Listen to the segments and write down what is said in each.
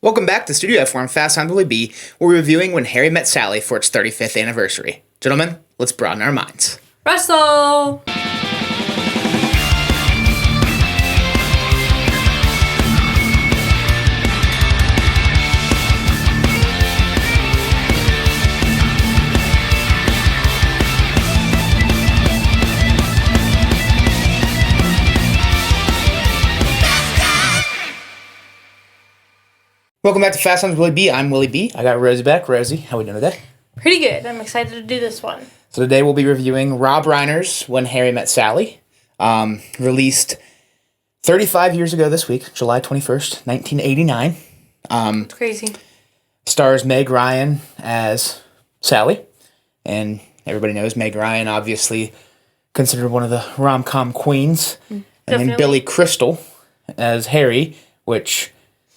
Welcome back to Studio F on Fast on Willy B, where we're reviewing When Harry Met Sally for its 35th anniversary. Gentlemen, let's broaden our minds. Russell! Welcome back to Fast on Willy B. I'm Willy B. I got Rosie back. Rosie, how we doing today? Pretty good. I'm excited to do this one. So today we'll be reviewing Rob Reiner's When Harry Met Sally, released 35 years ago this week, July 21st, 1989. It's crazy. Stars Meg Ryan as Sally, and everybody knows Meg Ryan, obviously considered one of the rom-com queens. And then Billy Crystal as Harry, which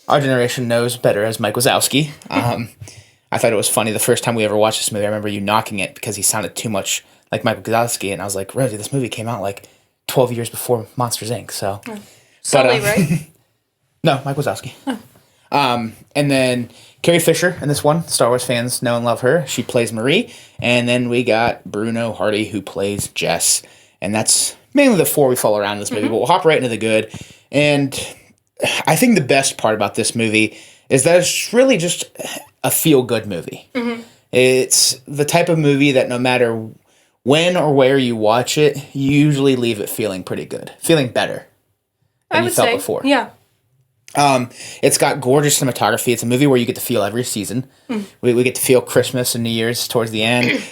our generation knows better as Mike Wazowski. I thought it was funny the first time we ever watched this movie. I remember you knocking it because he sounded too much like Mike Wazowski, and I was like, Rosie, this movie came out like 12 years before Monsters, Inc., so... Sully, right? No, Mike Wazowski. And then Carrie Fisher in this one. Star Wars fans know and love her. She plays Marie. And then we got Bruno Hardy, who plays Jess. And that's mainly the four we follow around in this movie, but we'll hop right into the good. And I think the best part about this movie is that it's really just a feel-good movie. It's the type of movie that no matter when or where you watch it, you usually leave it feeling pretty good, feeling better than you felt before. Yeah. It's got gorgeous cinematography. It's a movie where you get to feel every season. We get to feel Christmas and New Year's towards the end.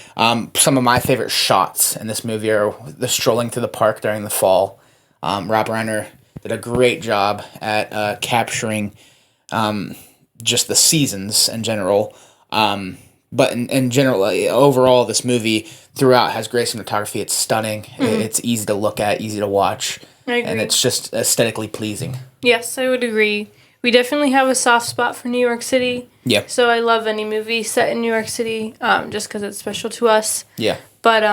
Some of my favorite shots in this movie are the strolling through the park during the fall. Rob Reiner did a great job at capturing just the seasons in general. But in general, overall, this movie throughout has great cinematography. It's stunning. It's easy to look at, easy to watch. I agree. And it's just aesthetically pleasing. Yes, I would agree. We definitely have a soft spot for New York City. Yeah. So I love any movie set in New York City, just because it's special to us. Yeah. But,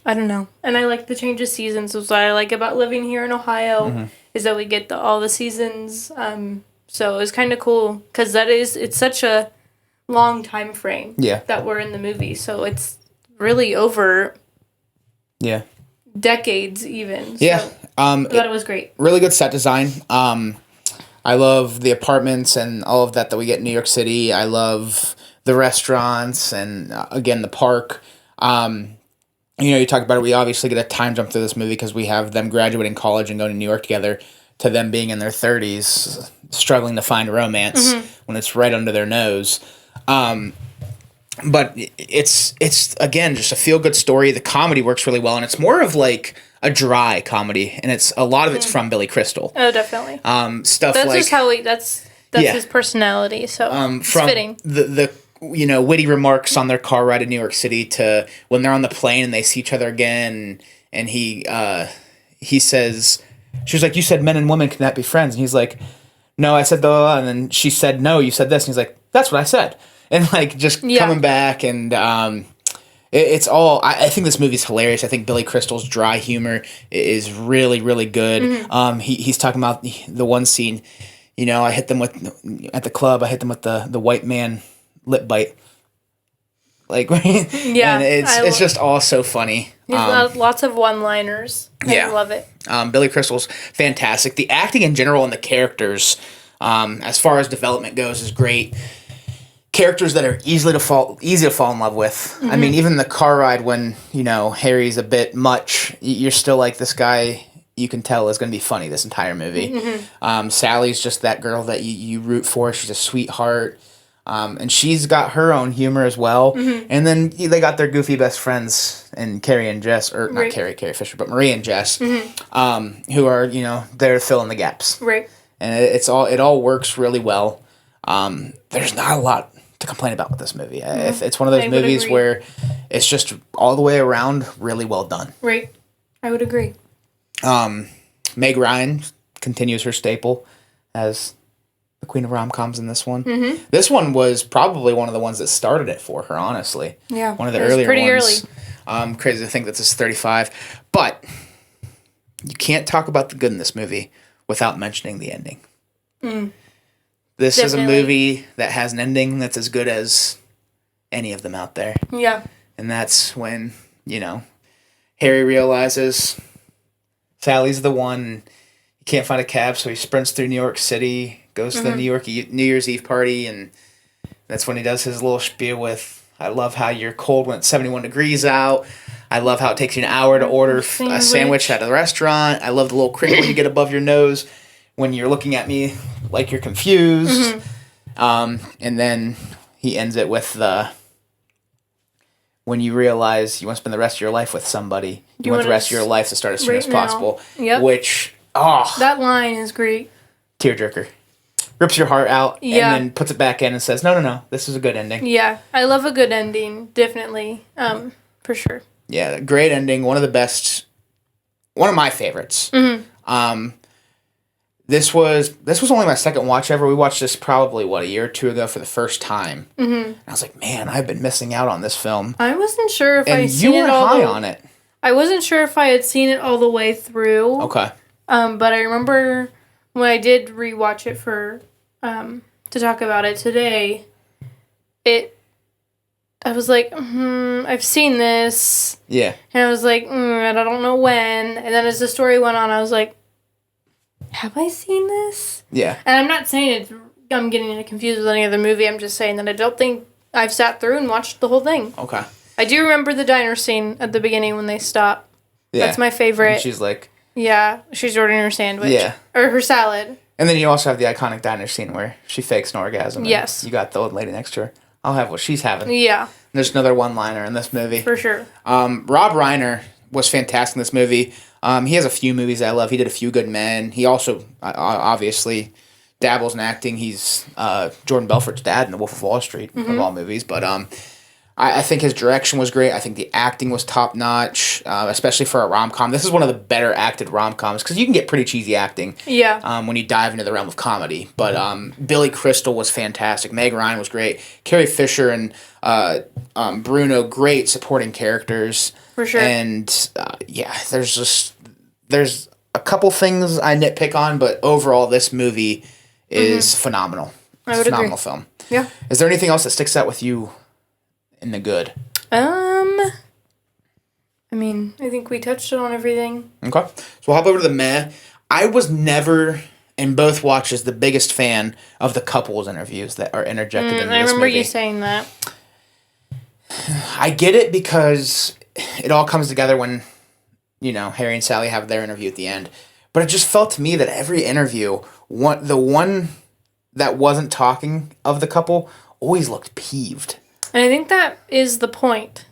I don't know. And I like the change of seasons. That's what I like about living here in Ohio, is that we get all the seasons. So it was kind of cool, because it's such a long time frame that we're in the movie. So it's really over decades even. So Yeah. I thought it was great. Really good set design. I love the apartments and all of that we get in New York City. I love the restaurants and, again, the park. You talked about it. We obviously get a time jump through this movie because we have them graduating college and going to New York together to them being in their 30s, struggling to find romance when it's right under their nose. But it's again, just a feel-good story. The comedy works really well, and it's more of like a dry comedy, and a lot of it's from Billy Crystal. Oh, definitely. Stuff that's like... just how that's his personality, so it's from fitting. The witty remarks on their car ride in New York City to when they're on the plane and they see each other again, and he says, she was like, you said men and women cannot be friends, and he's like, no, I said and then she said, no, you said this, and he's like, that's what I said. And like just coming back, and it's all. I think this movie's hilarious. I think Billy Crystal's dry humor is really, really good. He's talking about the one scene. I hit them at the club. I hit them with the white man lip bite. Like and it's just all so funny. Lots of one-liners. I love it. Billy Crystal's fantastic. The acting in general and the characters, as far as development goes, is great. Characters that are easy to fall in love with. I mean, even the car ride when, Harry's a bit much, you're still like, this guy, you can tell, is going to be funny this entire movie. Sally's just that girl that you root for. She's a sweetheart. And she's got her own humor as well. And then they got their goofy best friends in Carrie and Jess, or not Carrie Fisher, but Marie and Jess, who are, there to fill in the gaps. Right. And it all works really well. There's not a lot to complain about with this movie. It's one of those movies where it's just all the way around really well done. Right. I would agree. Meg Ryan continues her staple as the queen of rom-coms in this one. This one was probably one of the ones that started it for her, honestly. Yeah. One of the earlier pretty ones. Early. Crazy to think that this is 35. But you can't talk about the good in this movie without mentioning the ending. This is a Definitely. movie that has an ending that's as good as any of them out there. Yeah. And that's when, Harry realizes Sally's the one. He can't find a cab, so he sprints through New York City, goes to the New Year's Eve party, and that's when he does his little spiel with, I love how you're cold when it's 71 degrees out. I love how it takes you an hour to order a sandwich at a restaurant. I love the little crinkle you get above your nose when you're looking at me like you're confused. And then he ends it with when you realize you want to spend the rest of your life with somebody, you want the rest of your life to start as soon as possible. Yep. Which, that line is great. Tearjerker. Rips your heart out Yeah. and then puts it back in and says, no, this is a good ending. Yeah, I love a good ending, definitely, for sure. Yeah, great ending. One of the best, one of my favorites. This was only my second watch ever. We watched this probably, a year or two ago for the first time. And I was like, man, I've been missing out on this film. I wasn't sure if And I'd seen you were it all high on it. I wasn't sure if I had seen it all the way through. Okay. But I remember when I did rewatch it for to talk about it today, I was like, I've seen this. Yeah. And I was like, I don't know when. And then as the story went on, I was like, have I seen this? Yeah. And I'm not saying I'm getting it confused with any other movie. I'm just saying that I don't think I've sat through and watched the whole thing. Okay. I do remember the diner scene at the beginning when they stop. Yeah. That's my favorite. And she's like... Yeah, she's ordering her sandwich. Yeah. Or her salad. And then you also have the iconic diner scene where she fakes an orgasm. Yes. You got the old lady next to her. I'll have what she's having. Yeah. There's another one-liner in this movie. For sure. Rob Reiner was fantastic in this movie. He has a few movies I love. He did A Few Good Men. He also, obviously, dabbles in acting. He's Jordan Belfort's dad in The Wolf of Wall Street, of all movies. But I think his direction was great. I think the acting was top-notch, especially for a rom-com. This is one of the better acted rom-coms, because you can get pretty cheesy acting when you dive into the realm of comedy. But Billy Crystal was fantastic. Meg Ryan was great. Carrie Fisher and Bruno, great supporting characters. For sure. And, there's a couple things I nitpick on, but overall, this movie is phenomenal. It's a phenomenal film. Yeah. Is there anything else that sticks out with you in the good? I think we touched on everything. Okay. So we'll hop over to the meh. I was never, in both watches, the biggest fan of the couples interviews that are interjected into this movie. I remember you saying that. I get it because it all comes together when, Harry and Sally have their interview at the end. But it just felt to me that every interview, the one that wasn't talking of the couple always looked peeved. And I think that is the point.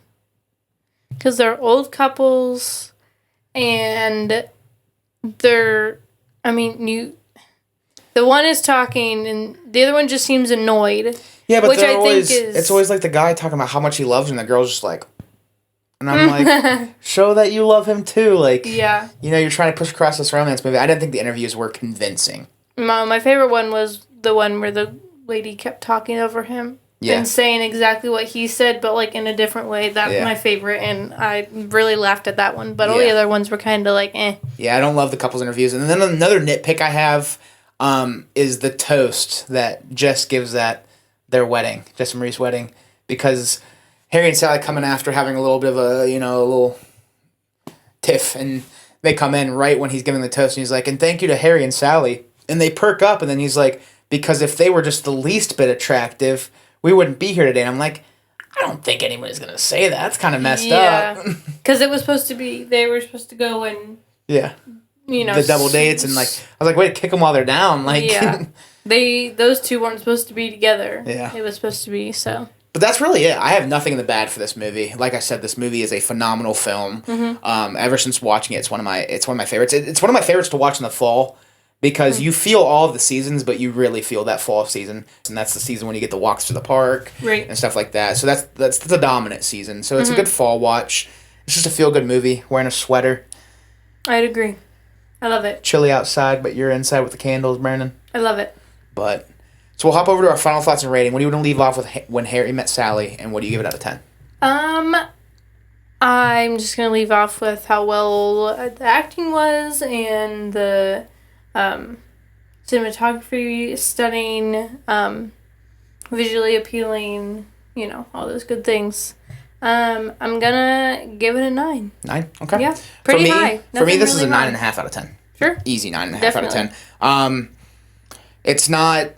Because they're old couples, and the one is talking, and the other one just seems annoyed. Yeah, but which I think it's always like the guy talking about how much he loves her, and the girl's just like, and I'm like, show that you love him too. Like, yeah. You're trying to push across this romance movie. I didn't think the interviews were convincing. My favorite one was the one where the lady kept talking over him. Yeah. And saying exactly what he said, but in a different way. That's my favorite, and I really laughed at that one. But all the other ones were kind of like, eh. Yeah, I don't love the couples interviews. And then another nitpick I have is the toast that Jess gives at their wedding, Jess and Marie's wedding, because Harry and Sally coming after having a little bit of a little tiff, and they come in right when he's giving the toast, and he's like, and thank you to Harry and Sally, and they perk up, and then he's like, because if they were just the least bit attractive, we wouldn't be here today. And I'm like, I don't think anybody's going to say that. It's kind of messed up. Because it was supposed to be, they were supposed to go and, the double dates. And I was like, wait, kick them while they're down. Those two weren't supposed to be together. Yeah. It was supposed to be, so. But that's really it. I have nothing in the bad for this movie. Like I said, this movie is a phenomenal film. Ever since watching it, it's one of my favorites. It's one of my favorites to watch in the fall. Because you feel all of the seasons, but you really feel that fall season. And that's the season when you get the walks to the park and stuff like that. So that's the dominant season. So it's a good fall watch. It's just a feel-good movie. Wearing a sweater. I'd agree. I love it. Chilly outside, but you're inside with the candles burning. I love it. But so we'll hop over to our final thoughts and rating. What do you want to leave off with when Harry met Sally, and what do you give it out of 10? I'm just going to leave off with how well the acting was and the cinematography stunning, visually appealing, all those good things. I'm gonna give it a 9. 9? Okay. Yeah, pretty high. For me, this Nothing is a really 9.5 out of 10. Sure. Easy 9.5 Definitely. out of 10. It's not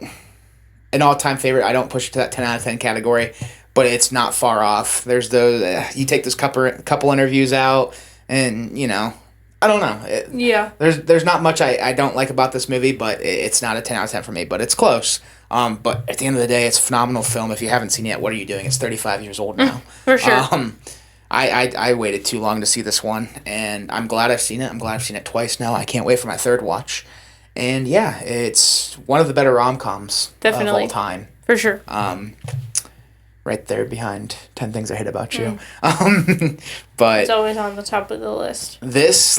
an all-time favorite. I don't push it to that 10 out of 10 category, but it's not far off. There's those, you take those couple interviews out, and, I don't know. Yeah. There's not much I don't like about this movie, but it's not a 10 out of 10 for me, but it's close. But at the end of the day, it's a phenomenal film. If you haven't seen it yet, what are you doing? It's 35 years old now. For sure. I waited too long to see this one, and I'm glad I've seen it. I'm glad I've seen it twice now. I can't wait for my third watch. And yeah, it's one of the better rom-coms of all time. For sure. Right there behind 10 Things I Hate About You. But it's always on the top of the list. This,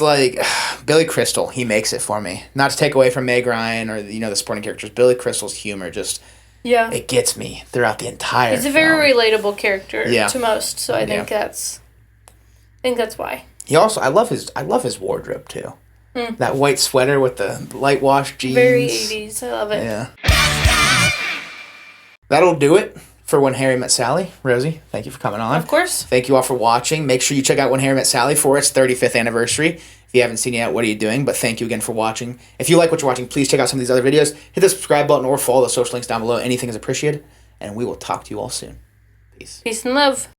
Billy Crystal, he makes it for me. Not to take away from Meg Ryan or, the supporting characters. Billy Crystal's humor just, it gets me throughout the entire He's a very relatable character to most, so I think that's why. He also, I love his wardrobe, too. That white sweater with the light wash jeans. Very 80s. I love it. Yeah. That'll do it for When Harry Met Sally. Rosie, thank you for coming on. Of course. Thank you all for watching. Make sure you check out When Harry Met Sally for its 35th anniversary. If you haven't seen it yet, what are you doing? But thank you again for watching. If you like what you're watching, please check out some of these other videos. Hit the subscribe button or follow the social links down below. Anything is appreciated. And we will talk to you all soon. Peace. Peace and love.